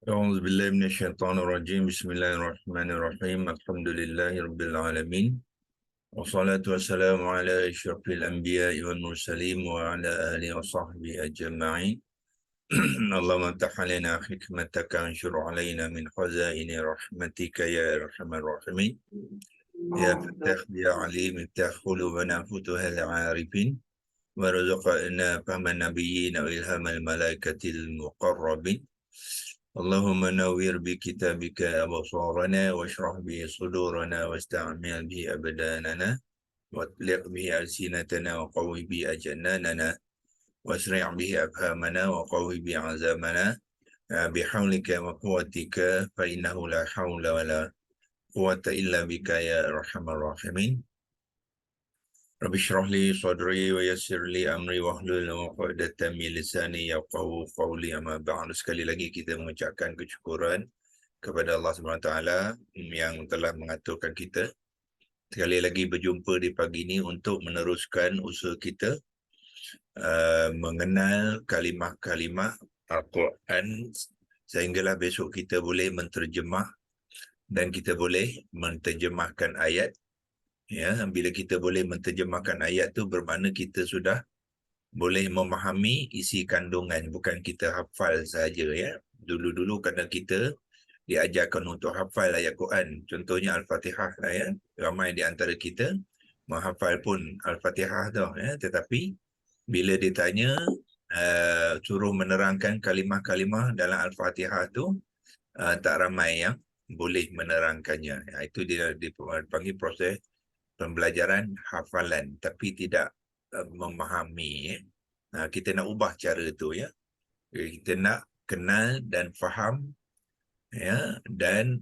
أعوذ بالله من الشيطان الرجيم. بسم الله الرحمن الرحيم. الحمد لله رب العالمين، والصلاة والسلام على أشرف الأنبياء والمرسلين وعلى آله وصحبه أجمعين. اللهم افتح علينا حكمتك وانشر علينا من خزائن رحمتك يا أرحم الراحمين. يا فتاح يا عليم افتح قلوبنا فتوح العارفين، وارزقنا فهم النبيين وإلهام الملائكة المقربين. اللهم نوّر بكتابك أبصارنا واشرح به صدورنا واستعمل به أبداننا واطلق به ألسنتنا وقوي به أجناننا واسرع به أفهامنا وقوي به عزامنا بحولك وقوتك، فإنه لا حول ولا قوة إلا بك يا أرحم الراحمين. Rabbi syrah li sadri wa yassir li amri wahlul 'uqdatam min lisani yafqahu qawli. Amma ba'd. Sekali lagi kita mengucapkan kesyukuran kepada Allah SWT yang telah mengaturkan kita sekali lagi berjumpa di pagi ini untuk meneruskan usaha kita mengenal kalimah-kalimah Al-Quran sehinggalah besok kita boleh menterjemah dan kita boleh menterjemahkan ayat. Ya, bila kita boleh menterjemahkan ayat tu bermakna kita sudah boleh memahami isi kandungan, bukan kita hafal saja. Ya, dulu-dulu kerana kita diajarkan untuk hafal ayat Quran, contohnya Al-Fatihah lah, ya. Ramai di antara kita menghafal pun Al-Fatihah tu, ya. Tetapi bila ditanya suruh menerangkan kalimah-kalimah dalam Al-Fatihah tu, tak ramai yang boleh menerangkannya. Ya, itu dipanggil proses pembelajaran hafalan tapi tidak memahami. Ya. Kita nak ubah cara tu, ya. Kita nak kenal dan faham, ya, dan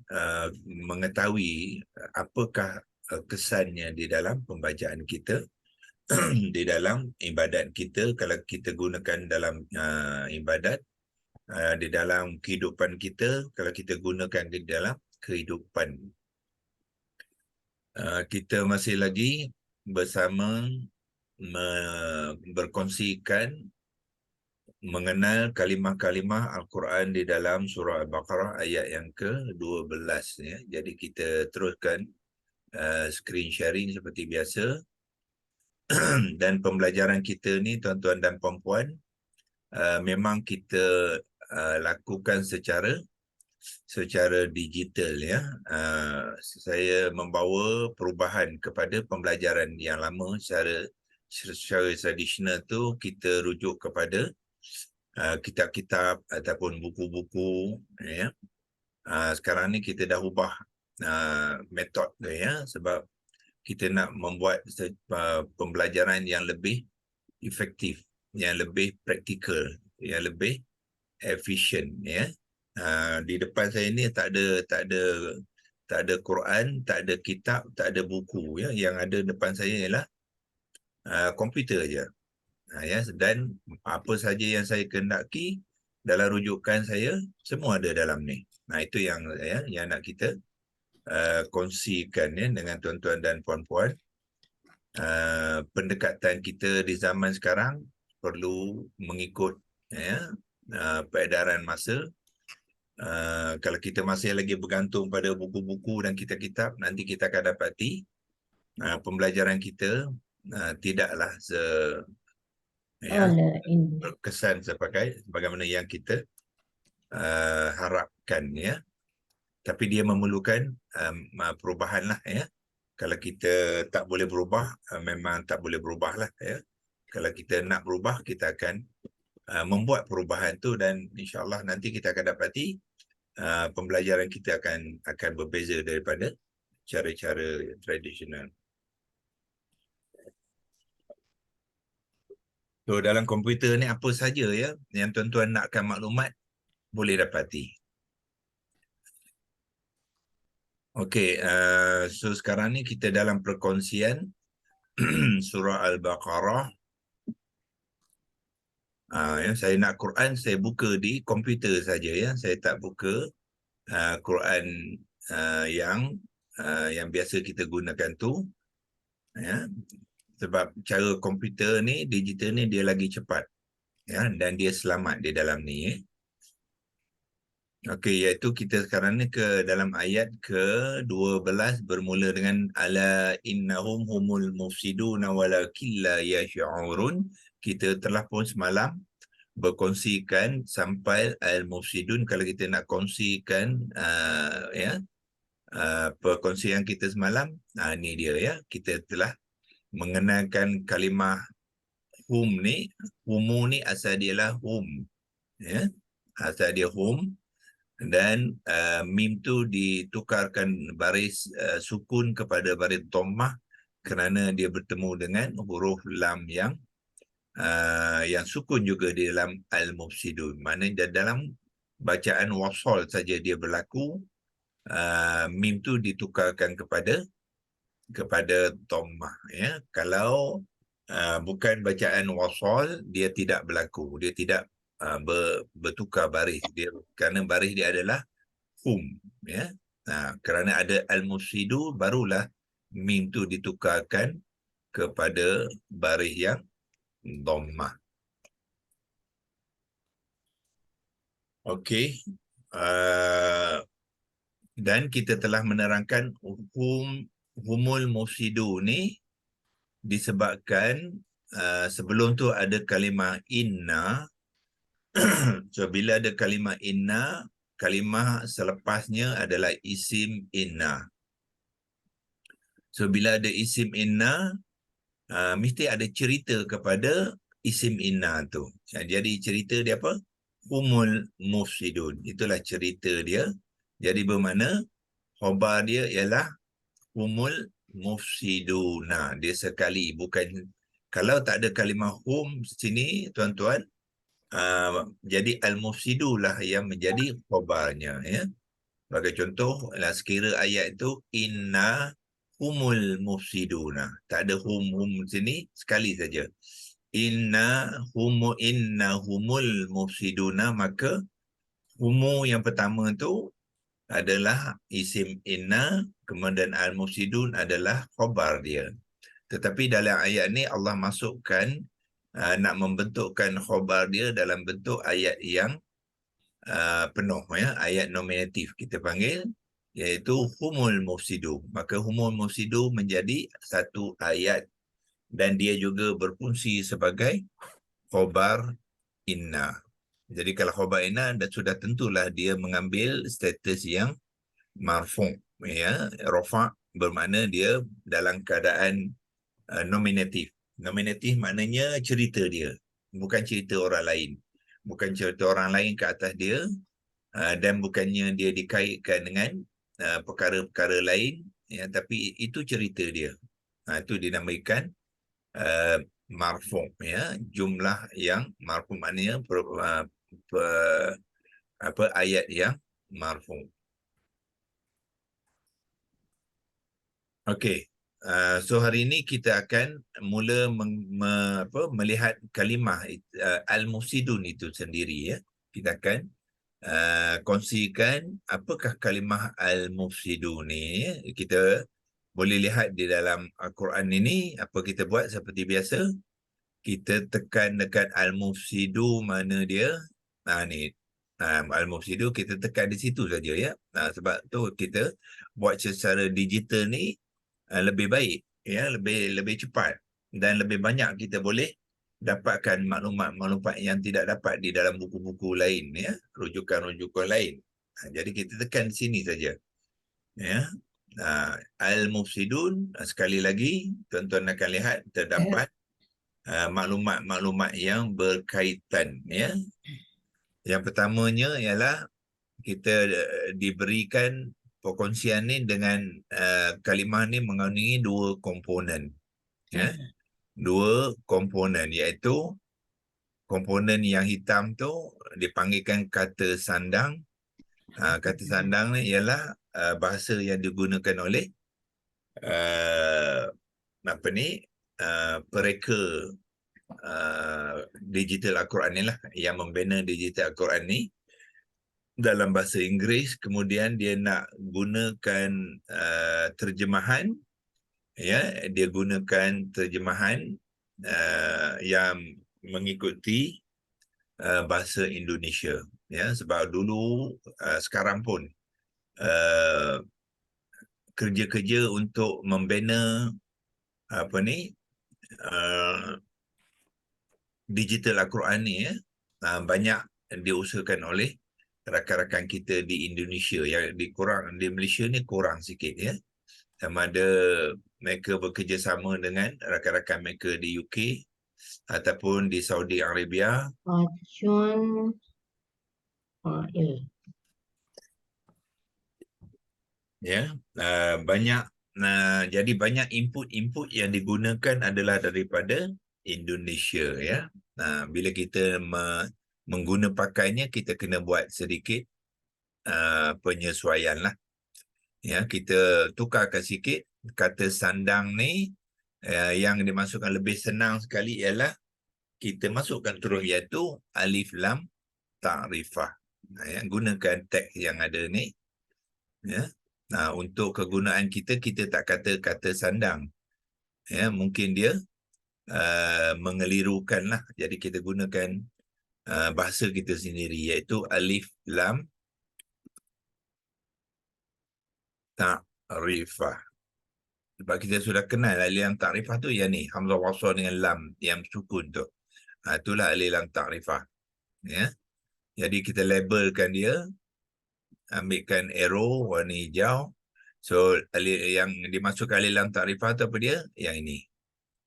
mengetahui apakah kesannya di dalam pembacaan kita di dalam ibadat kita, kalau kita gunakan dalam ibadat, di dalam kehidupan kita, kalau kita gunakan di dalam kehidupan. Kita masih lagi bersama berkongsikan mengenal kalimah-kalimah Al-Quran di dalam surah Al-Baqarah ayat yang ke-12, ya. Jadi kita teruskan screen sharing seperti biasa. Dan pembelajaran kita ni, tuan-tuan dan puan-puan, memang kita lakukan secara digital, ya. Saya membawa perubahan kepada pembelajaran yang lama. Secara tradisional tu kita rujuk kepada kitab-kitab ataupun buku-buku, ya. Sekarang ni kita dah ubah metod tu, ya, sebab kita nak membuat pembelajaran yang lebih efektif, yang lebih praktikal, yang lebih efisien, ya. Di depan saya ni tak ada Quran, tak ada kitab, tak ada buku, ya. Yang ada depan saya ialah komputer aja. Ya, dan apa saja yang saya kehendaki dalam rujukan saya semua ada dalam ni. Itu yang nak kita kongsikan, ya, dengan tuan-tuan dan puan-puan. Pendekatan kita di zaman sekarang perlu mengikut, ya, peredaran masa. Kalau kita masih lagi bergantung pada buku-buku dan kitab-kitab, nanti kita akan dapati pembelajaran kita tidaklah berkesan sebagaimana yang kita harapkan, ya. Tapi dia memerlukan perubahan lah, ya. Kalau kita tak boleh berubah, memang tak boleh berubah lah, ya. Kalau kita nak berubah, kita akan membuat perubahan tu, dan insyaAllah nanti kita akan dapati pembelajaran kita akan berbeza daripada cara-cara tradisional. So dalam komputer ni apa saja, ya, yang tuan-tuan nakkan maklumat boleh dapati. Okey, so sekarang ni kita dalam perkongsian surah Al-Baqarah. Ya, saya nak Quran, saya buka di komputer saja, ya. Saya tak buka Quran yang biasa kita gunakan tu, ya. Sebab cara komputer ni, digital ni, dia lagi cepat, ya, dan dia selamat di dalam ni, ya. Okey, iaitu kita sekarang ni ke dalam ayat ke-12 bermula dengan ala innahum humul mufsiduna walakin la yash'urun. Kita telah pun semalam berkongsikan sampai al-mufsidun. Kalau kita nak kongsikan perkongsian kita semalam, ni dia ya. Kita telah mengenalkan kalimah hum ni. Humu ni asal dia lah hum, ya. Asal dia hum, dan mim tu ditukarkan baris sukun kepada baris dhammah kerana dia bertemu dengan huruf lam yang sukun juga di dalam al-mufsidun. Maknanya dalam bacaan wasal saja dia berlaku, mim tu ditukarkan kepada dhammah, ya. Kalau bukan bacaan wasal, dia tidak berlaku, dia tidak bertukar baris dia, kerana baris dia adalah hum, ya. Kerana ada al-mufsidu, barulah mim tu ditukarkan kepada baris yang dhammah. Okey. Dan kita telah menerangkan humul mufsidu ni disebabkan sebelum tu ada kalimah inna. So bila ada kalimah inna, kalimah selepasnya adalah isim inna. So bila ada isim inna, mesti ada cerita kepada isim inna tu. Jadi cerita dia apa? Humul mufsidun. Itulah cerita dia. Jadi bermakna khabar dia ialah humul mufsiduna. Dia sekali, bukan, kalau tak ada kalimah hum sini tuan-tuan, jadi al-mufsidu lah yang menjadi khabarnya, ya. Sebagai contoh, sekira ayat itu inna humul mufsiduna. Tak ada hum sini, sekali saja. Inna humul mufsiduna, maka humu yang pertama tu adalah isim inna, kemudian al-mufsidun adalah khabar dia. Tetapi dalam ayat ni Allah masukkan nak membentukkan khabar dia dalam bentuk ayat yang penuh, ya, ayat nominatif kita panggil, iaitu humul mufsidu. Maka humul mufsidu menjadi satu ayat dan dia juga berfungsi sebagai khabar inna. Jadi kalau khabar inna sudah tentulah dia mengambil status yang marfu', ya. Rafa' bermakna dia dalam keadaan nominatif. Nominatif maknanya cerita dia, bukan cerita orang lain. Bukan cerita orang lain ke atas dia, dan bukannya dia dikaitkan dengan perkara-perkara lain, ya, tapi itu cerita dia. Itu dinamakan marfu', ya. Jumlah yang marfu' maknanya ayat yang marfu'. Okey. So hari ini kita akan mula melihat kalimah al-mufsidun itu sendiri, ya. Kita akan kongsikan apakah kalimah al-mufsidun ni. Kita boleh lihat di dalam Al-Quran ini. Apa kita buat seperti biasa, kita tekan dekat al-mufsidu, mana dia, ni al-mufsidu, kita tekan di situ saja, ya. Sebab tu kita buat secara digital ni lebih baik, ya, lebih cepat dan lebih banyak kita boleh dapatkan maklumat-maklumat yang tidak dapat di dalam buku-buku lain, ya, rujukan-rujukan lain. Jadi kita tekan di sini saja, ya. Al-mufsidun, sekali lagi tuan-tuan akan lihat terdapat maklumat-maklumat yang berkaitan, ya. Yang pertamanya ialah kita diberikan perkongsian ni dengan kalimah ni mengandungi dua komponen, ya. Dua komponen, iaitu komponen yang hitam tu dipanggilkan kata sandang. Kata sandang ni ialah bahasa yang digunakan oleh pereka digital Al-Quran ni lah, yang membina digital Al-Quran ni dalam bahasa Inggeris. Kemudian dia nak gunakan terjemahan, ya, dia gunakan terjemahan yang mengikuti bahasa Indonesia, ya, sebab dulu sekarang pun uh, kerja-kerja untuk membina apa ni uh, digital Al-Quran ni ya, banyak diusahakan oleh rakan-rakan kita di Indonesia. Yang di Malaysia ni kurang sikit ya. Sama ada mereka bekerjasama dengan rakan-rakan mereka di UK ataupun di Saudi Arabia. Racun fa'il. Ya, banyak jadi banyak input-input yang digunakan adalah daripada Indonesia ya. Bila kita mengguna pakainya, kita kena buat sedikit penyesuaian lah. Ya, kita tukarkan sikit kata sandang ni. Yang dimasukkan lebih senang sekali ialah kita masukkan terus iaitu alif lam ta'rifah. Ya, gunakan tag yang ada ni. Ya. Untuk kegunaan kita tak kata sandang. Ya, mungkin dia mengelirukan lah. Jadi kita gunakan bahasa kita sendiri iaitu alif lam ta'rifah. Sebab kita sudah kenal alif lam ta'rifah tu yang ni, hamzah wasal dengan lam yang sukun tu. Itulah alif lam ta'rifah. Ya. Jadi kita labelkan dia, ambilkan arrow warna hijau. So yang dimasukkan alif lam ta'rifah tu apa dia? Yang ini.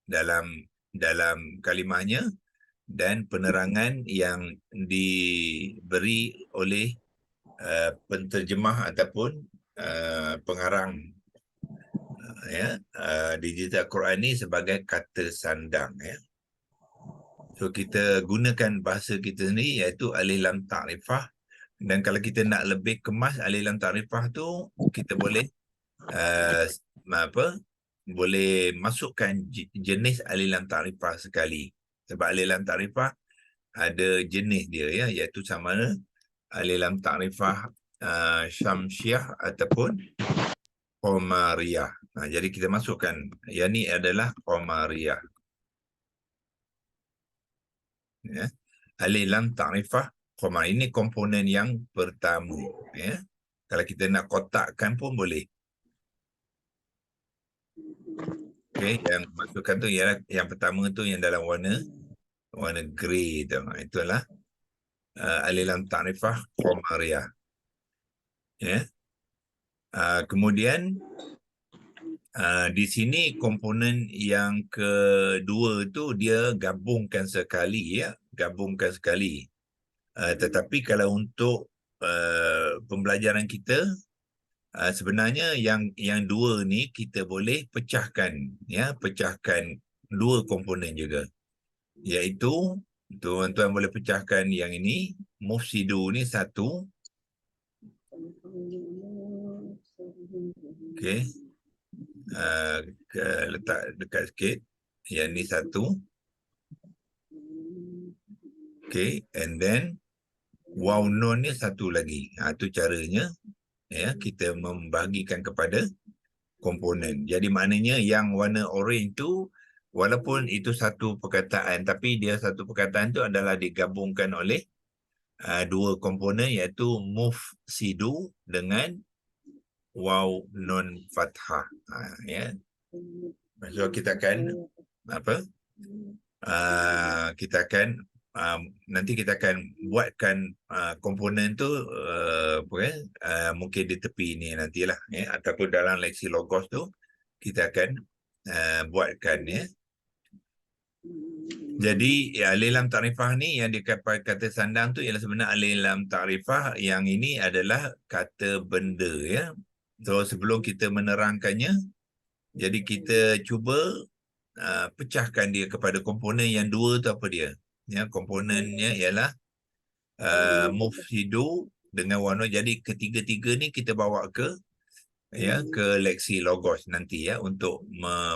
Dalam kalimahnya dan penerangan yang diberi oleh penterjemah ataupun pengarang digital Quran ni sebagai kata sandang ya. So kita gunakan bahasa kita sendiri iaitu alif lam ta'rifah, dan kalau kita nak lebih kemas alif lam ta'rifah tu, kita boleh boleh masukkan jenis alif lam ta'rifah sekali. Sebab alif lam ta'rifah ada jenis dia ya, iaitu sama ada alif lam ta'rifah syamsiah ataupun qamariyah. Jadi kita masukkan yang ni adalah qamariyah. Ya. Alif lam ta'rifah qamariyah ini komponen yang pertama ya. Kalau kita nak kotakkan pun boleh. Okey, yang masukkan tu ialah yang pertama tu yang dalam warna grey tu. Itulah alif lam ta'rifah qamariyah. Ya. Kemudian di sini komponen yang kedua tu dia gabungkan sekali ya, gabungkan sekali. Tetapi kalau untuk pembelajaran kita, sebenarnya yang dua ni kita boleh pecahkan ya, pecahkan dua komponen juga. Iaitu tuan-tuan boleh pecahkan yang ini, mufsidu ni satu. Okey. Letak dekat sikit. Yang ni satu. Okay, and then waw nun ni satu lagi. Itu caranya ya, kita membahagikan kepada komponen. Jadi maknanya yang warna orange tu walaupun itu satu perkataan, tapi dia satu perkataan tu adalah digabungkan oleh dua komponen iaitu mufsidu dengan waw nun fathah. Ya. So kita akan kita akan nanti kita akan buatkan komponen tu mungkin di tepi ni nantilah ya, ataupun dalam leksi logos tu kita akan buatkan ya. Jadi alif lam ta'rifah ni yang kata sandang tu ialah sebenarnya alif lam ta'rifah yang ini adalah kata benda ya. So sebelum kita menerangkannya, jadi kita cuba pecahkan dia kepada komponen yang dua tu apa dia. Ya, komponennya ialah mufsidu dengan warna. Jadi ketiga-tiga ni kita bawa ke leksi logos nanti ya, untuk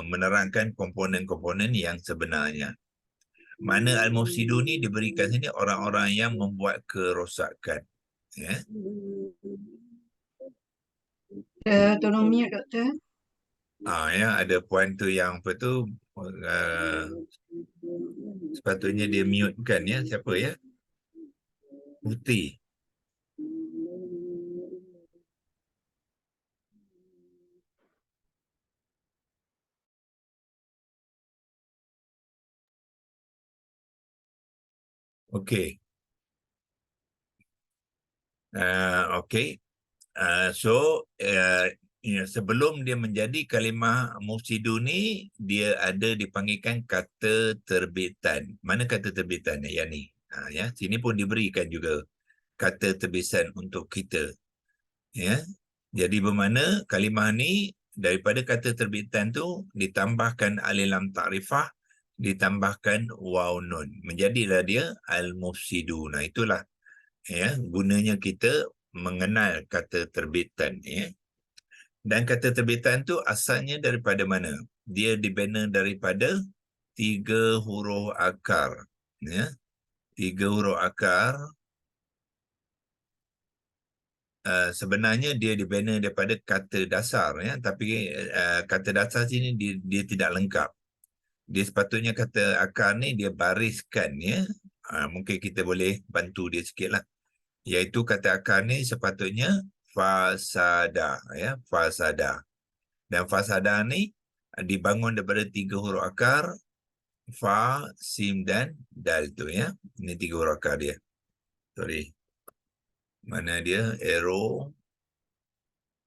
menerangkan komponen-komponen yang sebenarnya. Mana al-mufsidu ni diberikan sini orang-orang yang membuat kerosakan. Ya. Tolong mute doktor. Ya, ada puan tu yang apa tu sepatutnya dia mute kan ya, siapa ya? Putih. Okey. Okey. So, sebelum dia menjadi kalimah mufsidun ni, dia ada dipanggilkan kata terbitan. Mana kata terbitan ni? Yang ni. Ya, sini pun diberikan juga kata terbitan untuk kita. Ya. Jadi bermakna kalimah ni daripada kata terbitan tu ditambahkan alif lam ta'rifah, ditambahkan waw nun. Menjadilah dia al-mufsidun. Itulah ya gunanya kita mengenal kata terbitan ya. Dan kata terbitan tu asalnya daripada mana? Dia dibina daripada 3 huruf akar ya. 3 huruf akar. Sebenarnya dia dibina daripada kata dasar ya, tapi kata dasar sini dia tidak lengkap. Dia sepatutnya kata akar ni dia bariskan ya. Mungkin kita boleh bantu dia sikitlah. Iaitu kata akar ni sepatutnya fasada ya, fasada. Dan fasada ni dibangun daripada 3 huruf akar, fa, sim dan dal tu ya. Ini 3 huruf akar dia. Sorry. Mana dia? Arrow.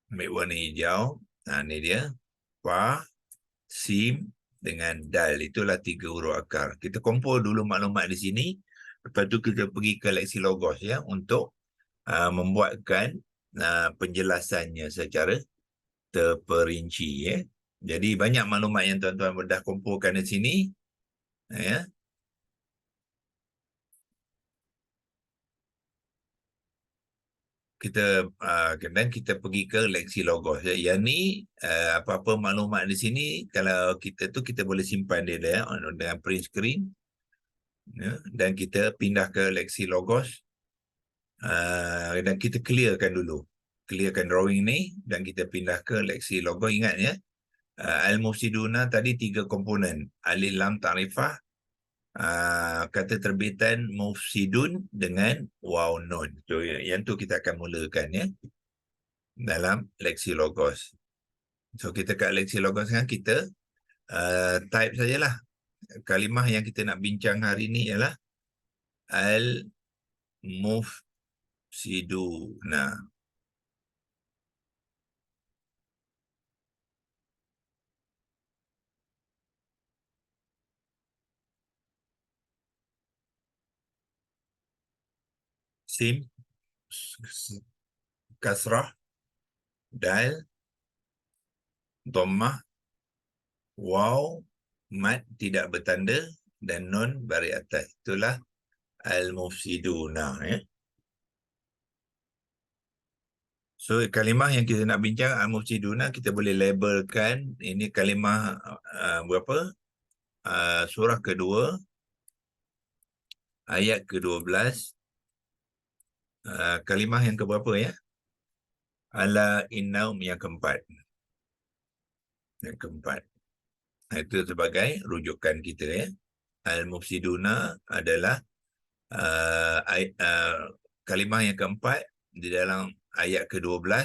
Ambil warna hijau. Ni dia. Fa, sim dengan dal. Itulah 3 huruf akar. Kita kumpul dulu maklumat di sini. Lepas tu kita pergi ke Lexilogos ya untuk membuatkan penjelasannya secara terperinci ya. Jadi banyak maklumat yang tuan-tuan dah kumpulkan di sini ya. Dan kita pergi ke Lexilogos ya. Yang ni apa-apa maklumat di sini kalau kita tu kita boleh simpan dia ya, dengan print screen ya. Dan kita pindah ke Lexilogos dan kita clearkan dulu. Clearkan drawing ni dan kita pindah ke Lexilogos. Ingat ya. Al-mufsiduna tadi 3 komponen. Alif lam ta'rifah, kata terbitan mufsidun dengan waw nun. So, yang tu kita akan mulakan ya dalam Lexilogos. So kita kat Lexilogos kan kita type sajalah. Kalimah yang kita nak bincang hari ni ialah al-mufsiduna. Sim, kasrah, dal, dhammah, waw, mat tidak bertanda dan nun baris atas. Itulah al-mufsiduna ya. So kalimah yang kita nak bincang al-mufsiduna kita boleh labelkan ini kalimah berapa? Surah kedua ayat ke-12. Kalimah yang keberapa ya? Ala innaum yang keempat. Yang keempat. Itu sebagai rujukan kita ya. Al-mufsiduna adalah kalimah yang keempat di dalam ayat ke-12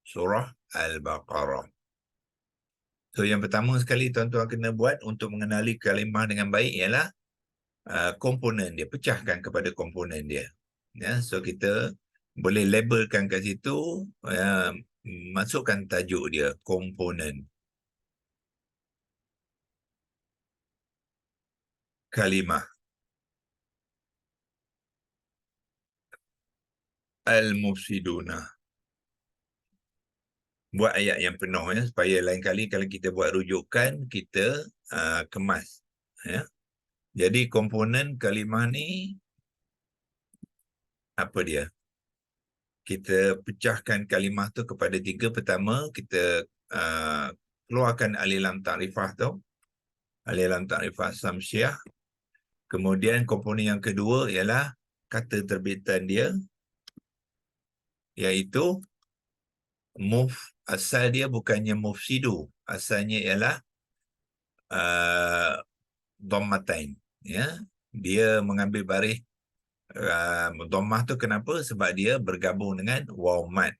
surah Al-Baqarah. So yang pertama sekali tuan-tuan kena buat untuk mengenali kalimah dengan baik ialah komponen dia, pecahkan kepada komponen dia. Ya, so kita boleh labelkan kat situ, masukkan tajuk dia, komponen. Kalimah. Al-mufsiduna. Buat ayat yang penuh ya, supaya lain kali kalau kita buat rujukan, kita kemas. Ya. Jadi komponen kalimah ni, apa dia? Kita pecahkan kalimah tu kepada 3. Pertama, kita keluarkan alif lam ta'rifah tu. Alif lam ta'rifah samsiah. Kemudian komponen yang kedua ialah kata terbitan dia, iaitu asal dia bukannya mufsidu. Asalnya ialah dhammatain. Ya. Dia mengambil baris dhammah tu kenapa? Sebab dia bergabung dengan waw mat.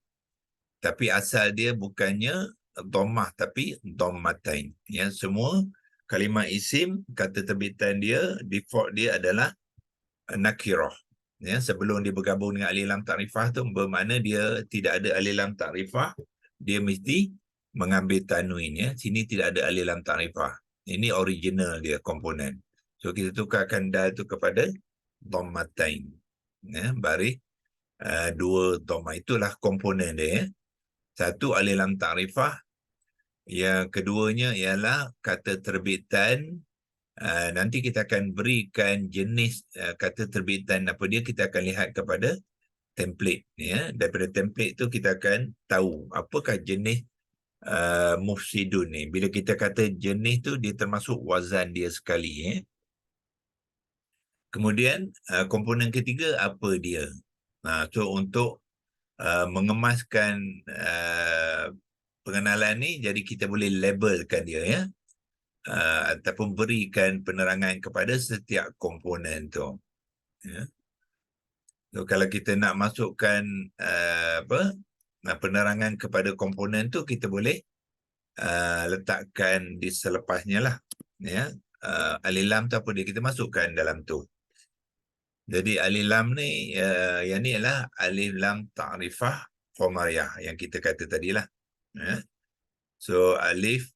Tapi asal dia bukannya dhammah tapi dhammatain. Ya, semua kalimah isim kata terbitan dia default dia adalah nakirah. Ya, sebelum dia bergabung dengan alif lam ta'rifah tu bermakna dia tidak ada alif lam ta'rifah, dia mesti mengambil tanwin ya. Sini tidak ada alif lam ta'rifah. Ini original dia komponen. So kita tukarkan dal tu kepada dhammatain. Ya, baris dua dhamma, itulah komponen dia ya. Satu alif lam ta'rifah, yang keduanya ialah kata terbitan. Nanti kita akan berikan jenis kata terbitan apa dia, kita akan lihat kepada template ya. Daripada template tu kita akan tahu apakah jenis mufsidun ni. Bila kita kata jenis tu dia termasuk wazan dia sekali ya. Kemudian komponen ketiga apa dia. So untuk mengemaskan pengenalan ni, jadi kita boleh labelkan dia ya. Ataupun berikan penerangan kepada setiap komponen tu. Ya. So, kalau kita nak masukkan penerangan kepada komponen tu, kita boleh letakkan di selepasnya lah. Ya. Alif lam tu apa dia, kita masukkan dalam tu. Jadi alif lam ni, yang ni adalah alif lam ta'rifah qamariyah yang kita kata tadilah. Ya. So alif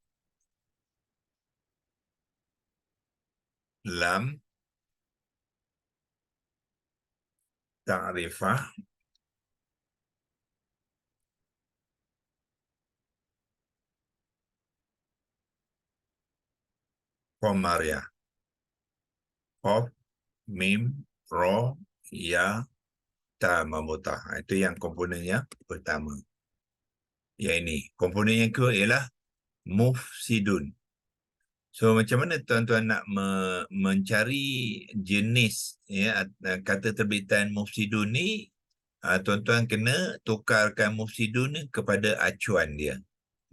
lam ta'rifah qamariyah. Qaf, mim, ro, ya, ta, mamutah. Itu yang komponen yang pertama. Yang ini. Komponen yang kedua ialah mufsidun. So macam mana tuan-tuan nak mencari jenis ya, kata terbitan mufsidun ni? Tuan-tuan kena tukarkan mufsidun ni kepada acuan dia.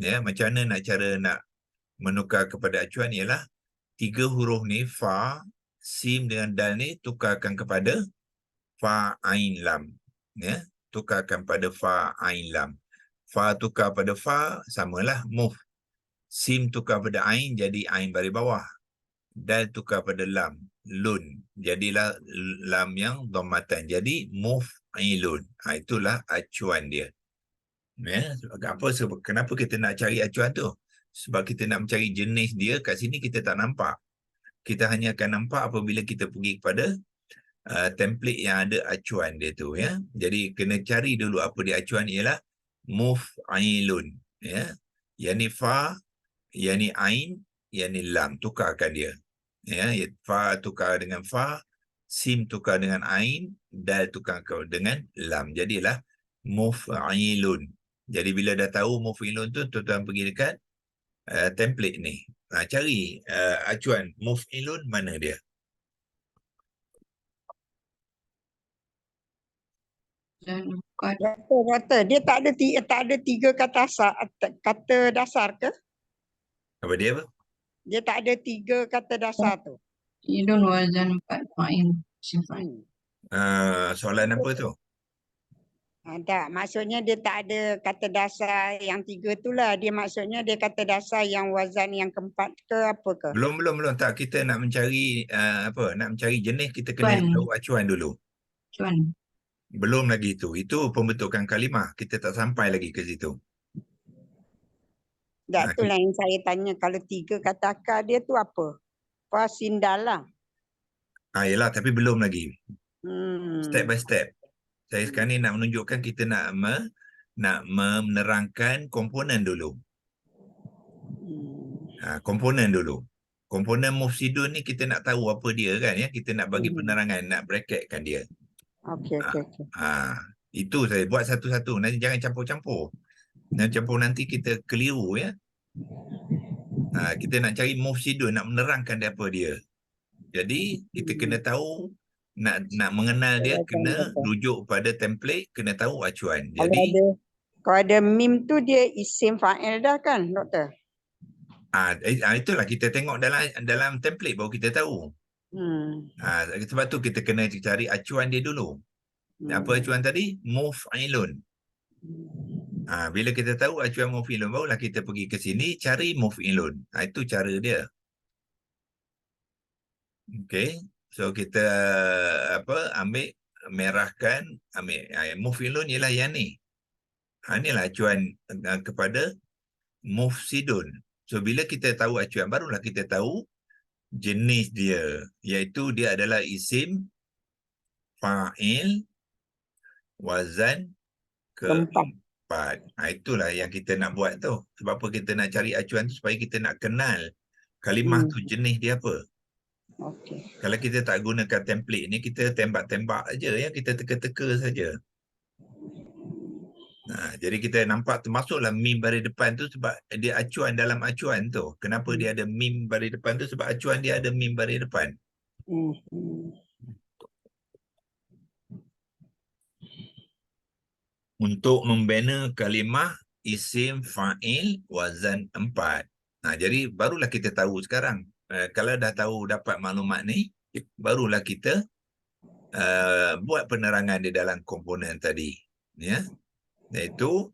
Ya, macam mana nak menukar kepada acuan ialah 3 huruf ni, fa, sim dengan dal ni tukarkan kepada fa, ain, lam. Ya, tukarkan pada fa, ain, lam. Fa tukar pada fa, samalah muf. Sim tukar pada ain, jadi ain baris bawah. Dal tukar pada lam, lun. Jadilah lam yang dhammatan. Jadi muf'ilun. Itulah acuan dia. Ya, kenapa kita nak cari acuan tu? Sebab kita nak mencari jenis dia, kat sini kita tak nampak. Kita hanya akan nampak apabila kita pergi kepada template yang ada acuan dia tu ya. Jadi kena cari dulu apa dia acuan, ialah muf'ilun ya. Yang ni fa, yang ni ain, yang ni lam, tukarkan dia. Ya, fa tukar dengan fa, sim tukar dengan ain, dal tukar dengan lam. Jadilah muf'ilun. Jadi bila dah tahu muf'ilun tu, tuan-tuan pergi dekat template ni. Cari acuan muf'ilun mana dia. Doktor, dia tak ada tiga kata dasar ke? Apa dia apa? Dia tak ada 3 kata dasar tu. Idun wazan 4 fa'il sifat. Soalan apa tu? Tak, maksudnya dia tak ada kata dasar yang 3 tu lah. Dia maksudnya dia kata dasar yang wazan yang keempat ke apa ke? Belum. Tak, kita nak mencari nak mencari jenis, kita kena tahu acuan dulu. Acuan. Belum lagi itu. Itu pembentukan kalimah. Kita tak sampai lagi ke situ. Itulah yang saya tanya. Kalau 3 kata akar dia tu apa? Fasindalah. Yelah, tapi belum lagi. Hmm. Step by step. Saya sekarang ni nak menunjukkan kita nak menerangkan komponen dulu. Komponen dulu. Komponen mufsidun ni kita nak tahu apa dia kan ya. Kita nak bagi penerangan, nak bracketkan dia. Okey. Itu saya buat satu-satu. Nanti jangan campur-campur. Nanti kita keliru ya. Kita nak cari mufsidun, nak menerangkan dia apa dia. Jadi kita kena tahu, nak mengenal dia, kena rujuk pada template, kena tahu acuan. Jadi kalau ada mim tu dia isim fa'il dah kan, doktor? Itulah kita tengok dalam template baru kita tahu. Sebab tu kita kena cari acuan dia dulu. Apa acuan tadi? Muf'ilun. Bila kita tahu acuan muf'ilun, barulah kita pergi ke sini cari muf'ilun. Itu cara dia. Okey. So kita ambil merahkan, ambil mufilun ialah yang ni. Inilah acuan kepada mufsidun. So bila kita tahu acuan, barulah kita tahu jenis dia, iaitu dia adalah isim fa'il wazan keempat. Itulah yang kita nak buat tu. Sebab apa kita nak cari acuan tu? Supaya kita nak kenal kalimah tu jenis dia apa. Okey. Kalau kita tak gunakan template ni, kita tembak-tembak aja ya, kita teka-teka saja. Jadi kita nampak termasuklah mim baris depan tu sebab dia acuan dalam acuan tu. Kenapa dia ada mim baris depan tu? Sebab acuan dia ada mim baris depan. Untuk membina kalimah isim fa'il wazan 4. Jadi barulah kita tahu sekarang. Kalau dah tahu dapat maklumat ni, barulah kita buat penerangan di dalam komponen tadi. Ya. Iaitu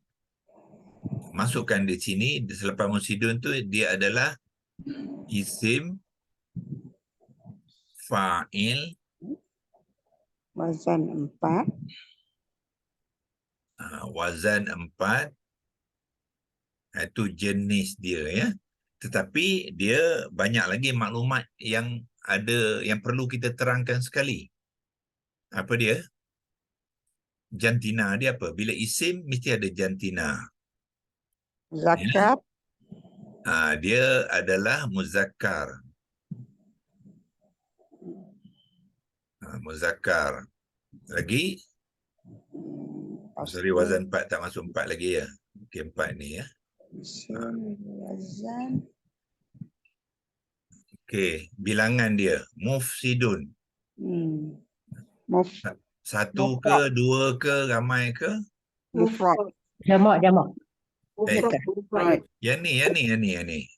masukkan di sini selepas musidun tu dia adalah isim fa'il Wazan 4. Wazan 4. Itu jenis dia ya. Tetapi dia banyak lagi maklumat yang ada yang perlu kita terangkan sekali. Apa dia? Jantina dia apa? Bila isim mesti ada jantina. Zakat. Ya? Dia adalah muzakkar. Muzakkar. Lagi? Sorry, wazan 4 tak masuk 4 lagi ya. Okey, 4 ni ya. Wazan. Okey, bilangan dia mufsidun. Satu ke, dua ke, ramai ke? Mufrad. Jamak. Yang ni.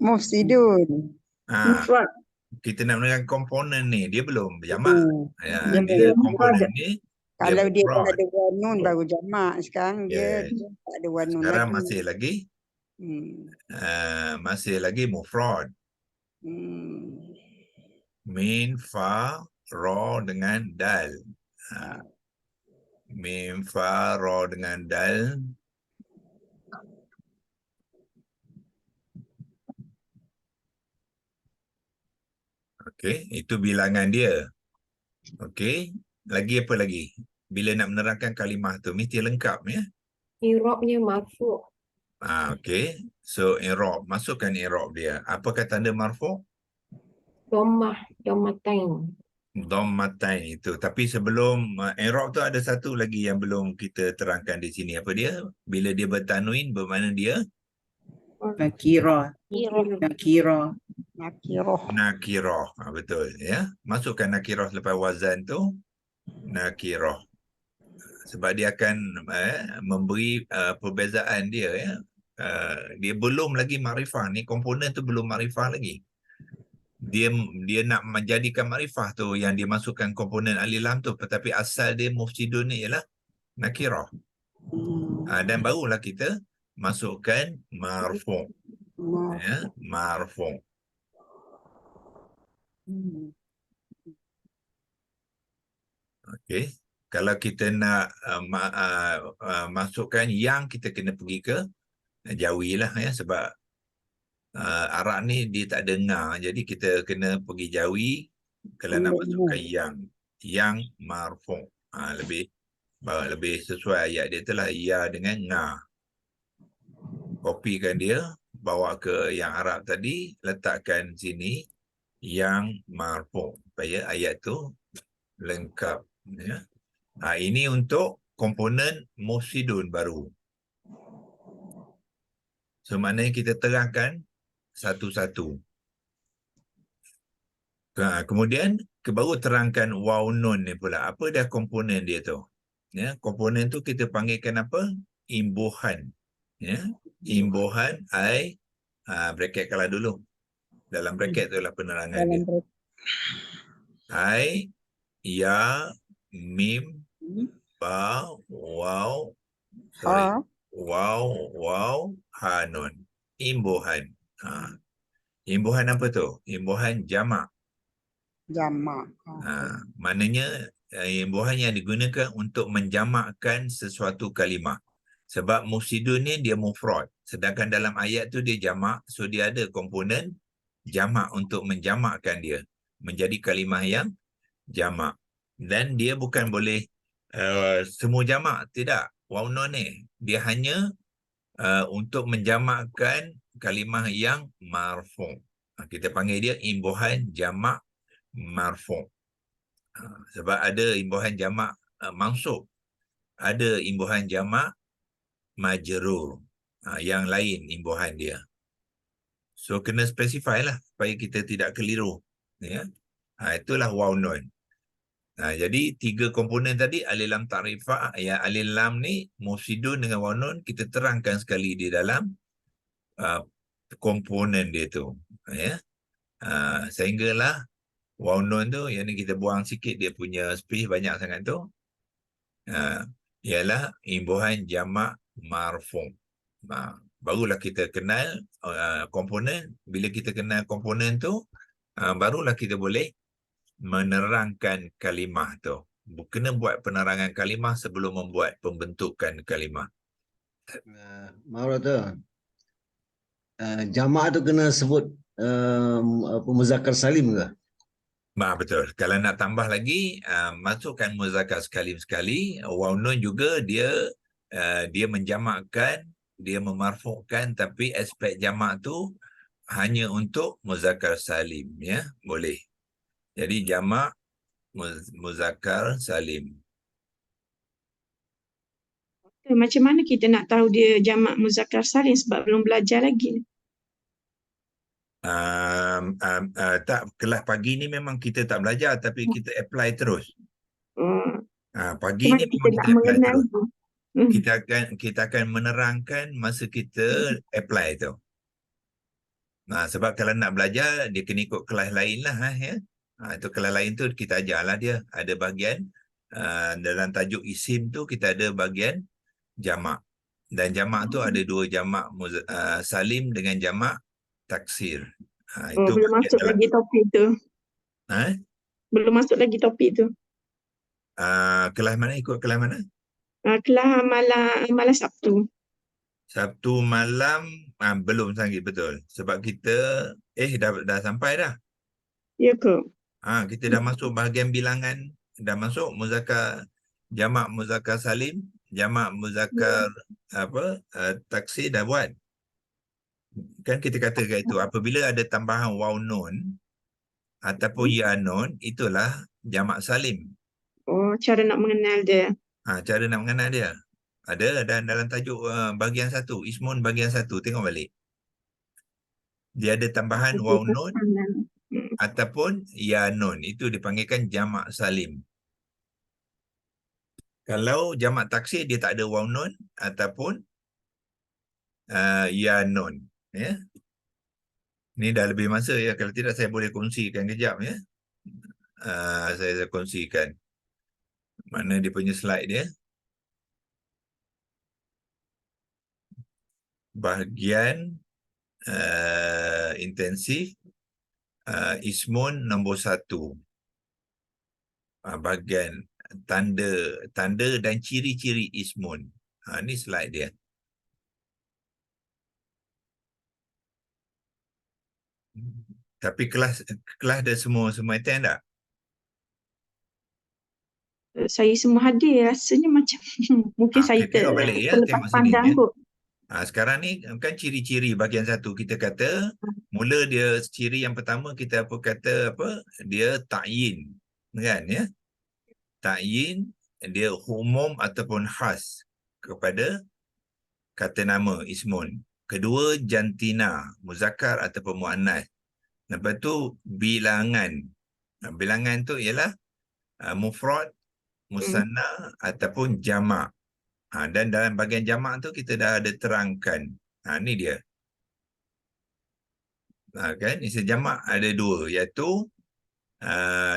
Mufsidun. Kita nak menerangkan komponen ni, dia belum jamak. Dia komponen ni Kalau dia dah mufrad. ada wanun baru jamak. Sekarang dia tak ada wanun Sekarang lagi. masih lagi masih lagi mufrad. Min, fa, ra dengan dal. Min, fa, ra dengan dal. Okey, itu bilangan dia. Okey, lagi apa lagi? Bila nak menerangkan kalimah tu mesti lengkap ya. I'rabnya marfu'. Okey. So i'rab, masukkan i'rab dia. Apakah tanda marfu'? Dhammatain. Dhammatain itu. Tapi sebelum i'rab tu ada satu lagi yang belum kita terangkan di sini. Apa dia? Bila dia bertanwin bermakna dia Nakirah. nakirah. Betul ya. Masukkan nakirah selepas wazan tu. Nakirah. Sebab dia akan memberi perbezaan dia ya. Dia belum lagi makrifah ni, komponen tu belum makrifah lagi. Dia nak menjadikan makrifah tu yang dia masukkan komponen alif lam tu, tetapi asal dia mufsidun ni ialah nakirah. Dan barulah kita masukkan marfu'. Ya, marfu'. Okey. Kalau kita nak masukkan yang, kita kena pergi ke Jawi lah ya, sebab Arab ni dia tak dengar, jadi kita kena pergi Jawi kalau nak masukkan yang marfu'. Lebih sesuai ayat dia telah ya dengan nga. Kopikan dia, bawa ke yang Arab tadi, letakkan sini yang marfu' supaya ayat tu lengkap ya. Ini untuk komponen mufsidun baru. So maknanya kita terangkan satu-satu. Kemudian baru terangkan waw nun ni pula. Apa dah komponen dia tu? Ya, komponen tu kita panggilkan apa? Imbuhan. Ya, imbuhan bracket kalah dulu. Dalam bracket tu lah penerangan dia. Ya, mim, ba, waw, ha, nun. Imbuhan. Imbuhan apa tu? Imbuhan jamak. Jamak. Maknanya imbuhan yang digunakan untuk menjamakkan sesuatu kalimah. Sebab mufsidun ni dia mufrad. Sedangkan dalam ayat tu dia jamak. So dia ada komponen jamak untuk menjamakkan dia. Menjadi kalimah yang jamak. Dan dia bukan boleh semua jamak. Tidak. Waw nun ni. Dia hanya untuk menjamakkan kalimah yang marfu'. Kita panggil dia imbuhan jamak marfu'. Sebab ada imbuhan jamak mansub. Ada imbuhan jamak majrur. Yang lain imbuhan dia. So kena specify lah supaya kita tidak keliru. Ya. Itulah waw nun. Jadi 3 komponen tadi alif lam ta'rifah, ya alif lam ni mufsidun dengan waw nun kita terangkan sekali di dalam komponen dia tu. Ya. Sehinggalah waw nun tu yang ni kita buang sikit dia punya space banyak sangat tu. Ialah imbuhan jamak marfu'. Barulah kita kenal komponen. Bila kita kenal komponen tu, barulah kita boleh menerangkan kalimah tu. Kena buat penerangan kalimah sebelum membuat pembentukan kalimah. Maaf tu. Jamak tu kena sebut muzakkar salim ke? Betul. Kalau nak tambah lagi, masukkan muzakkar salim sekali. Waw nun juga dia menjamakkan, dia memarfu'kan, tapi aspek jamak tu hanya untuk muzakkar salim, ya. Boleh. Jadi jamak muzakkar salim. Macam mana kita nak tahu dia jamak muzakkar salim sebab belum belajar lagi? Tak, kelas pagi ni memang kita tak belajar tapi kita apply terus. Pagi Macam ni mana kita memang nak kita apply mengenal terus. tu? Kita akan menerangkan masa kita apply tu. Sebab kalau nak belajar dia kena ikut kelas lain lah, ya. Itu kelas lain tu kita ajarlah dia. Ada bahagian dalam tajuk isim tu kita ada bahagian jamak. Dan jamak tu ada 2 jamak salim dengan jamak taksir. Itu Belum masuk dalam, lagi topik tu. Belum masuk lagi topik tu. kelas mana, ikut kelas mana? Kelas malam Sabtu. Sabtu malam belum lagi, betul. Sebab kita dah sampai dah. Ya ke? Kita dah masuk bahagian bilangan, dah masuk jamak muzakkar salim, jamak muzakkar taksir dah buat. Kan kita katakan itu apabila ada tambahan waw nun ataupun ya nun, itulah jamak salim. Cara nak mengenal dia. Cara nak mengenal dia. Ada dan dalam tajuk bahagian 1, ismun bahagian 1, tengok balik. Dia ada tambahan waw nun ataupun ya nun, itu dipanggilkan jamak salim. Kalau jamak taksir dia tak ada waw nun ataupun ya nun, ya. Ni dah lebih masa, ya. Kalau tidak saya boleh kongsikan kejap, ya. Saya kongsikan mana dia punya slide dia. Bahagian intensif ismun nombor 1. Bahagian tanda dan ciri-ciri ismun. Ni slide dia. Tapi kelas dah semua attend tak? Saya semua hadir, rasanya macam mungkin saya Tengok balik, ya. terlepas Tengok sini, pandang ya. kot. Sekarang ni kan ciri-ciri bahagian 1 kita kata, mula dia ciri yang pertama kita dia ta'yin, kan, ya. Ta'yin dia umum ataupun khas kepada kata nama ismun. Kedua jantina, muzakkar ataupun muannas. Lepas tu bilangan. Bilangan tu ialah mufrad, musanna ataupun jamak. Dan dalam bahagian jamak tu kita dah ada terangkan. Ni dia. Kan isim jamak ada 2, iaitu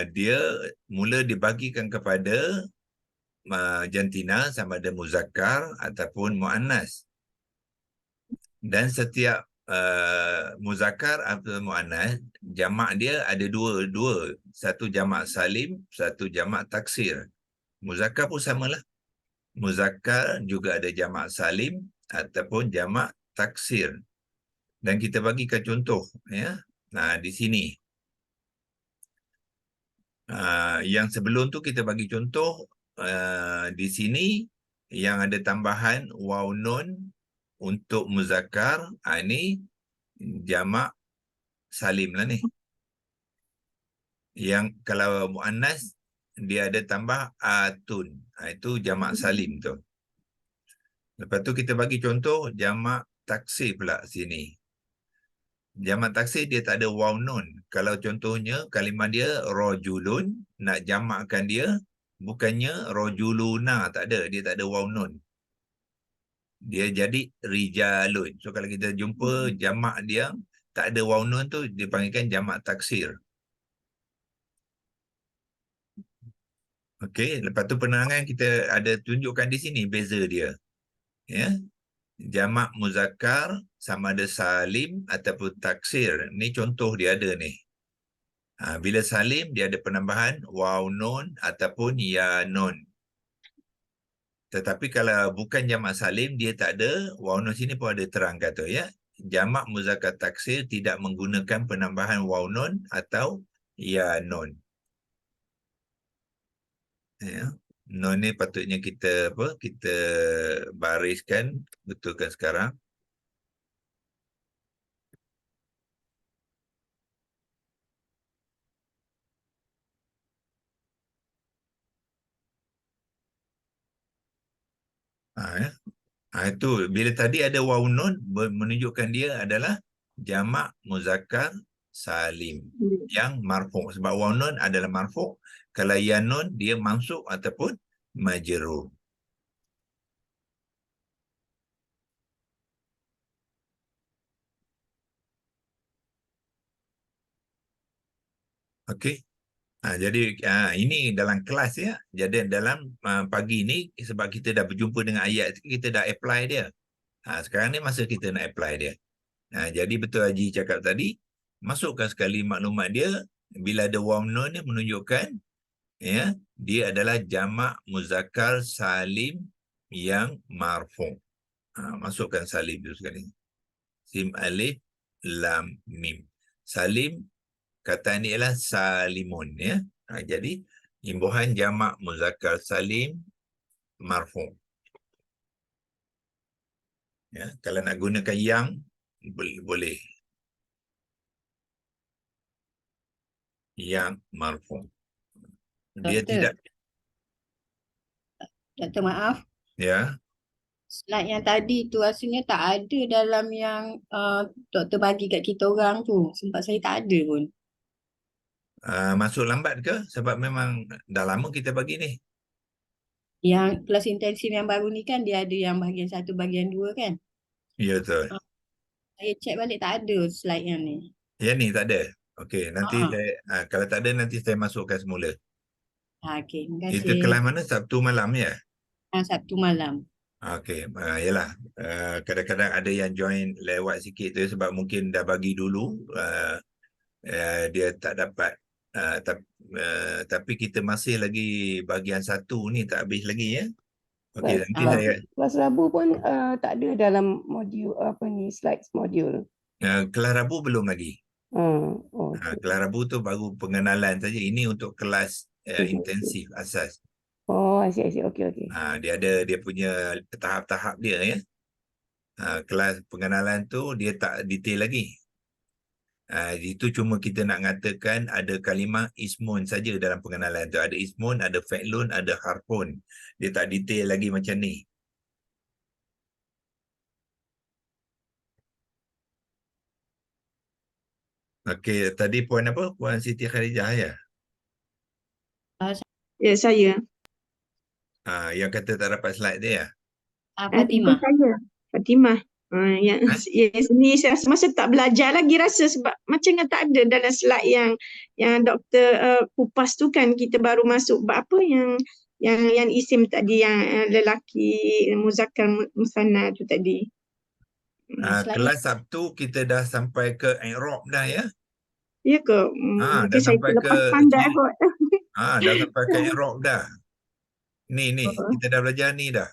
dia mula dibagikan kepada jantina sama ada muzakkar ataupun muannas. Dan setiap muzakkar atau muannas, jamak dia ada dua. Satu jamak salim, satu jamak taksir. Muzakkar pun samalah. Muzakkar juga ada jamak salim ataupun jamak taksir. Dan kita bagikan contoh, ya. Nah, di sini. Yang sebelum tu kita bagi contoh di sini yang ada tambahan waw nun untuk muzakkar. Ini jamak salim lah ni. Yang kalau muannas dia ada tambah atun. Itu jamak salim tu. Lepas tu kita bagi contoh jamak taksir pula sini. Jamak taksir dia tak ada waw nun. Kalau contohnya kalimah dia rajulun, nak jamakkan dia bukannya rajuluna, tak ada, dia tak ada waw nun. Dia jadi rijalun. So kalau kita jumpa jamak dia tak ada waw nun tu dipanggilkan jamak taksir. Okey, lepas tu penerangan kita ada tunjukkan di sini beza dia. Ya. Jamak muzakkar sama ada salim ataupun taksir. Ni contoh dia ada ni. Bila salim dia ada penambahan waw nun ataupun ya nun. Tetapi kalau bukan jamak salim dia tak ada waw nun, sini pun ada terang kata, ya. Jamak muzakkar taksir tidak menggunakan penambahan waw nun atau ya nun. Ya. Nun ni patutnya kita bariskan, betulkan sekarang. Ya. Itu bila tadi ada waw nun menunjukkan dia adalah jamak muzakkar salim yang marfu', sebab waw nun adalah marfu'. Kalau ya nun dia mansub ataupun majrur. Okey. Jadi ini dalam kelas, ya. Jadi dalam pagi ni sebab kita dah berjumpa dengan ayat, kita dah apply dia. Sekarang ni masa kita nak apply dia. Jadi betul Haji cakap tadi, masukkan sekali maklumat dia. Bila ada waw nun ni menunjukkan, ya, dia adalah jamak muzakkar salim yang marfu'. Masukkan salim dulu sekali. Sim alif lam mim. Salim kata ni ialah salimun, ya. Jadi imbuhan jamak muzakkar salim marfu'. Ya, kalau nak gunakan yang boleh. Yang marfu'. Dia Doktor. tidak, Doktor, maaf. ya. Slide yang tadi tu rasanya tak ada dalam yang doktor bagi kat kita orang tu. Sebab saya tak ada pun. Masuk lambat ke? Sebab memang dah lama kita bagi ni. Yang kelas intensif yang baru ni kan dia ada yang bahagian 1, bahagian 2 kan. Ya, betul. Saya check balik tak ada slide yang ni. Yang ni tak ada. Okey, nanti kalau tak ada nanti saya masukkan semula. Okey, terima Itu kasih. kelas mana? Sabtu malam, ya? Sabtu malam. Okey, yalah. Kadang-kadang ada yang join lewat sikit tu sebab mungkin dah bagi dulu. Dia tak dapat. Tapi kita masih lagi bahagian 1 ni tak habis lagi, ya. Okey, nanti saya Kelas Rabu pun tak ada dalam modul slides modul. kelas Rabu belum lagi. Okay. Kelas Rabu tu baru pengenalan saja. Ini untuk kelas intensif asas. I see. Okay. Dia ada dia punya tahap-tahap dia, ya. Kelas pengenalan tu dia tak detail lagi. Itu cuma kita nak mengatakan ada kalimah ismun saja dalam pengenalan tu. Ada ismun, ada fa'lun, ada harfun. Dia tak detail lagi macam ni. Okey, tadi puan apa? Puan Siti Kharijah, ya? Ya, saya. Yang kata tak dapat slide dia, ya? Fatimah. Saya. Fatimah. Yang ni saya masa tak belajar lagi rasa sebab macam tak ada dalam slide yang doktor kupas tu kan kita baru masuk bab apa yang isim tadi yang lelaki muzakkar musanna tu tadi. Slide Kelas Sabtu kita dah sampai ke i'rab dah ya. Ya ke? Dah Mungkin saya sampai terlepas ke pandai ciri. kot. Dah sampai ke i'rab dah. Ni kita dah belajar ni dah.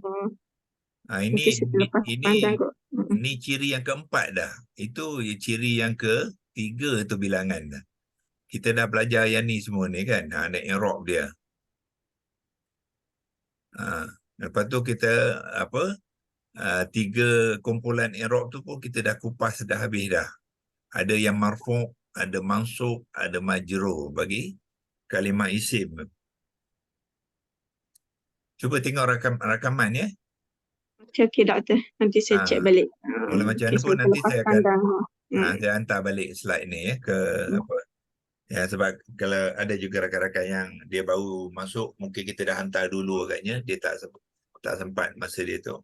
Oh, Ini mungkin saya terlepas pandai kot. ini ciri yang keempat dah. Itu ciri yang ketiga tu bilangan dah. Kita dah belajar yang ni semua ni kan. Ada i'rab dia. Lepas tu kita tiga kumpulan i'rab tu pun kita dah kupas dah habis dah. Ada yang marfu', ada mansub, ada majrur bagi kalimah isim. Cuba tengok rakaman ya. Okey, doktor. Nanti saya cek balik. Kalau macam Okey, mana pun saya nanti terlepas saya akan pandang. saya hantar balik slide ni ya ke apa. Ya, sebab kalau ada juga rakan-rakan yang dia baru masuk, mungkin kita dah hantar dulu agaknya, dia tak sempat masa dia tu.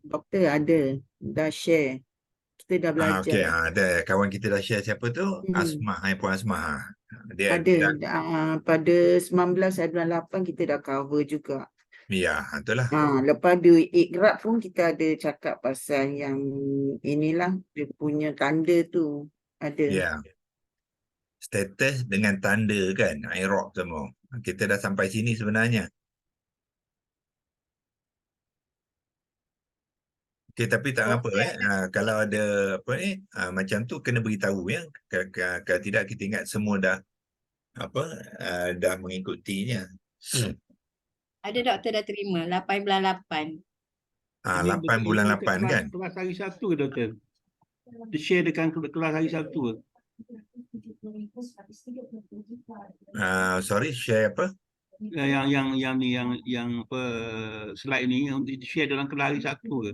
Doktor ada dah share. Kita dah belajar. Okey, ada kawan kita dah share siapa tu? Asmah, Puan Asmah. Dia Pada 1998 kita dah cover juga. ya, itulah. Lepas dia ikrab pun kita ada cakap pasal yang inilah dia punya tanda tu ada. Ya. Status dengan tanda kan, i'rab semua. Kita dah sampai sini sebenarnya. Okey, tapi tak apa kalau ada apa ni macam tu kena beritahu ya. Kalau tidak kita ingat semua dah dah mengikutinya. ada doktor dah terima 8 bulan 8. 8 bulan 8 kan? Kelas hari Sabtu ke doktor? Dia share dekat kelas hari Sabtu ke? Sorry, share apa? Yang apa slide ni yang di share dalam kelas hari Sabtu ke?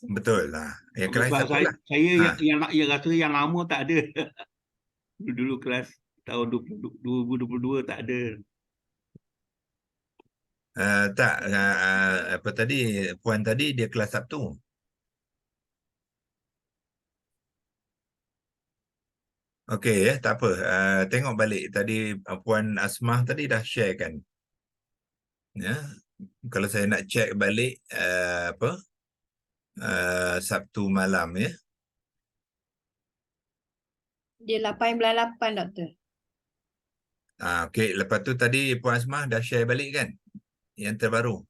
Betul lah. Yang kelas Sebab Sabtu lah. Saya yang rasa yang lama tak ada. Dulu kelas tahun 2022 tak ada. Tak, apa tadi, Puan tadi dia kelas Sabtu. Okey tak apa. Tengok balik tadi Puan Asmah tadi dah share kan. Ya. Kalau saya nak check balik Sabtu malam ya. Dia 8 bulan 8 doktor. Okey, lepas tu tadi Puan Asmah dah share balik kan? Yang terbaru.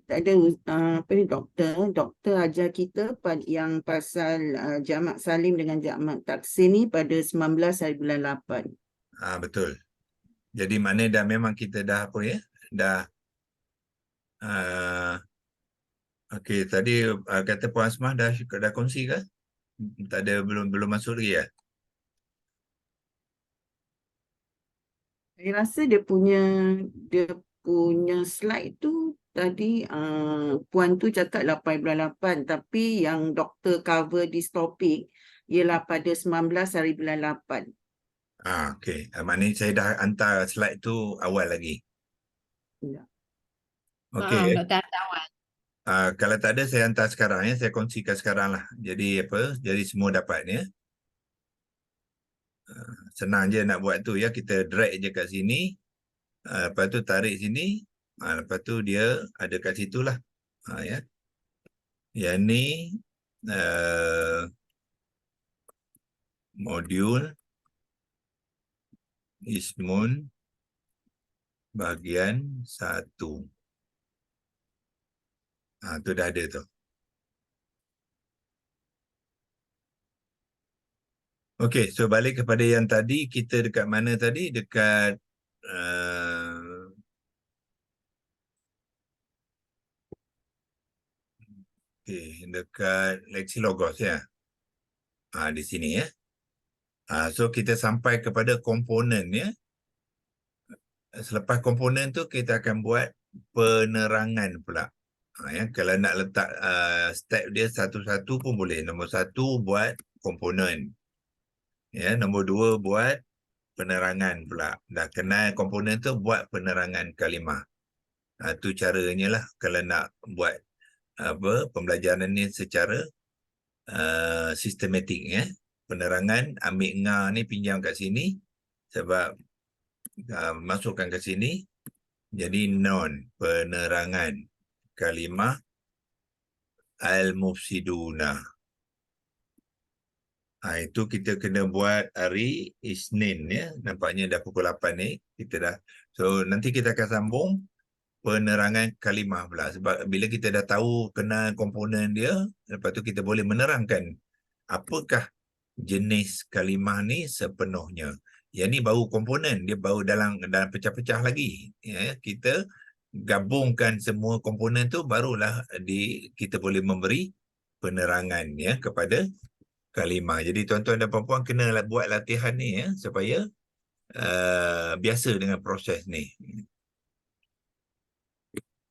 Tak ada apa ni doktor ajar kita yang pasal jamak salim dengan jamak taksir ni pada 19 hari bulan 8. Betul. Jadi maknanya dah memang kita dah apa ya? Dah okey, tadi kata Puan Asmah dah kongsi ke? Tak ada, belum masuk lagi ya? Saya rasa dia punya slide tu tadi Puan tu cakap 8 bulan 8, tapi yang doktor cover this topik ialah pada 19 hari bulan 8. Okey. Maknanya saya dah hantar slide tu awal lagi. Ya. Okey. Doktor hantar awal. Kalau tak ada saya hantar sekarang ya, saya kongsikan sekarang lah. Jadi jadi semua dapat ya. Senang je nak buat tu ya, kita drag je kat sini. Lepas tu tarik sini. Lepas tu dia ada kat situ lah. Ya. Yang ni modul Ismun bahagian 1. Tu dah ada tu. Okey, so balik kepada yang tadi, kita dekat mana tadi? Dekat dekat Lexilogos ya. Di sini ya. So kita sampai kepada komponen ya. Selepas komponen tu kita akan buat penerangan pula. Ya, kalau nak letak step dia satu-satu pun boleh. Nombor 1 buat komponen. Ya, nombor 2 buat penerangan pula. Dah kenal komponen tu, buat penerangan kalimah. Tu caranya lah kalau nak buat pembelajaran ni secara sistematik ya. Penerangan, ambil nga ni pinjam kat sini sebab masukkan ke sini. Jadi non, penerangan kalimah al-mufsiduna. Itu kita kena buat hari Isnin ya. Nampaknya dah pukul 8 ni. Kita dah. So nanti kita akan sambung penerangan kalimah pula. Sebab bila kita dah tahu kenal komponen dia, lepas tu kita boleh menerangkan apakah jenis kalimah ni sepenuhnya. Yang ni baru komponen, dia baru dalam pecah-pecah lagi. Ya, kita gabungkan semua komponen tu barulah kita boleh memberi penerangan ya kepada kalimah. Jadi tuan-tuan dan puan-puan kena buat latihan ni ya supaya biasa dengan proses ni.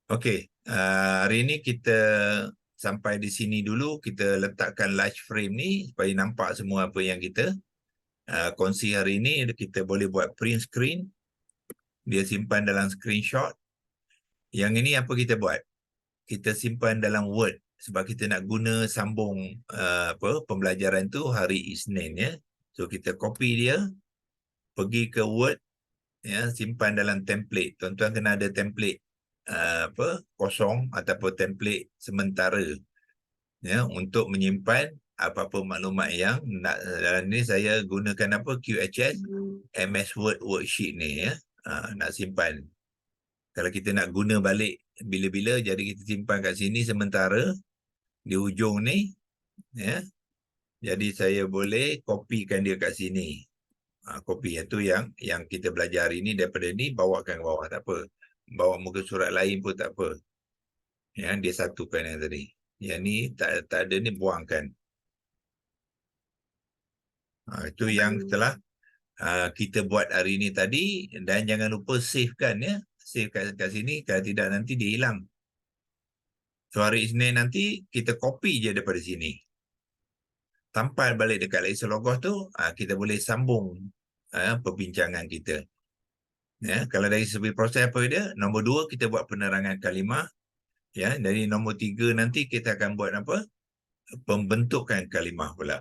Okey, hari ni kita sampai di sini dulu. Kita letakkan large frame ni supaya nampak semua apa yang kita kongsi hari ni. Kita boleh buat print screen. Dia simpan dalam screenshot. Yang ini apa kita buat? Kita simpan dalam Word sebab kita nak guna sambung pembelajaran tu hari Isnin ya. So kita copy dia, pergi ke Word ya, simpan dalam template. Tuan-tuan kena ada template kosong ataupun template sementara ya untuk menyimpan apa-apa maklumat yang nak. Dalam ni saya gunakan QHS MS Word worksheet ni ya. Nak simpan. Kalau kita nak guna balik bila-bila, jadi kita simpan kat sini sementara di ujung ni ya. Jadi saya boleh kopikan dia kat sini. Copy itu yang kita belajar hari ni. Daripada ni bawakan ke bawah tak apa. Bawa muka surat lain pun tak apa. Ya, dia satukan yang tadi. Yang ni tak ada ni buangkan. Itu yang telah kita buat hari ni tadi. Dan jangan lupa savekan ya. Save kat sini. Kalau tidak nanti dia hilang. So hari Isnin nanti kita copy je daripada sini. Tampal balik dekat Lesson Logos tu. Kita boleh sambung perbincangan kita. Ya, kalau dari segi proses apa dia? Nombor 2 kita buat penerangan kalimah. Ya, dari nombor 3 nanti kita akan buat apa? Pembentukan kalimah pula.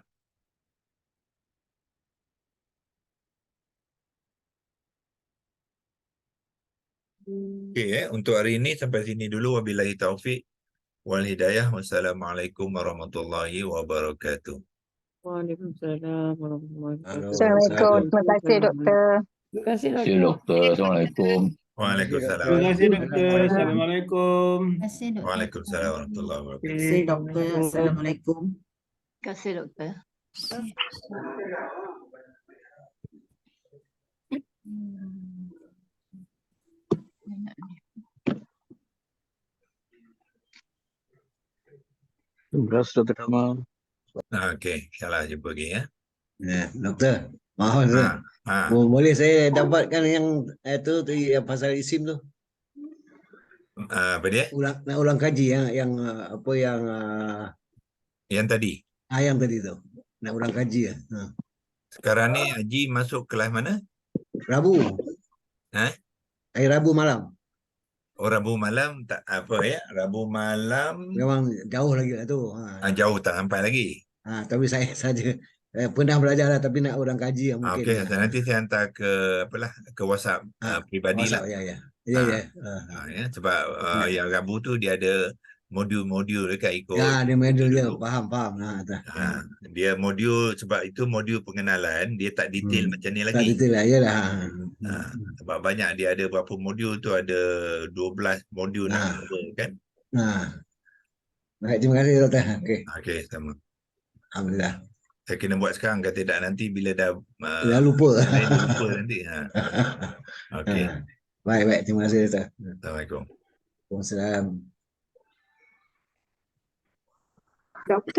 Okey untuk hari ini sampai sini dulu. Wabillahi taufik wal hidayah. Wassalamualaikum warahmatullahi wabarakatuh. Waalaikumsalam warahmatullahi wabarakatuh. Assalamualaikum. Terima kasih doktor. Terima kasih Terima kasih doktor. doktor. Assalamualaikum. Waalaikumsalam. Terima kasih doktor. Assalamualaikum. Terima kasih doktor. Waalaikumsalam warahmatullahi wabarakatuh. Terima kasih doktor. Assalamualaikum. Terima kasih doktor. Terima kasih Dr. Kamal. Okey, insyaAllah jumpa lagi ya. Doktor, maaf doktor. Boleh saya dapatkan yang itu yang pasal isim tu? Apa dia? Nak ulang kaji yang apa yang Yang tadi. yang tadi tu. Nak ulang kaji ya. Sekarang ni Haji masuk kelas mana? Rabu. Rabu malam. Oh, Rabu malam tak apa ya. Rabu malam Memang jauh lagi lah tu. jauh tak sampai lagi. Tapi saya saja pernah belajar lah tapi nak ulang kaji yang mungkin. Okey, nanti saya hantar ke ke WhatsApp peribadi lah. Ya. Ya, sebab yang Rabu tu dia ada modul-modul dekat ikut. Ya, dia modul dia faham. Dia modul sebab itu modul pengenalan, dia tak detail macam ni lagi. Tak detail lah, yalah. Sebab banyak dia ada berapa modul tu, ada 12 modul nak cover kan. Baik, terima kasih doktor. Okey, sama. Alhamdulillah. Saya kena buat sekarang, kalau tidak nanti bila dah lupa. lupa nanti. Okey. Baik, terima kasih doktor. Assalamualaikum. Waalaikumsalam. Doktor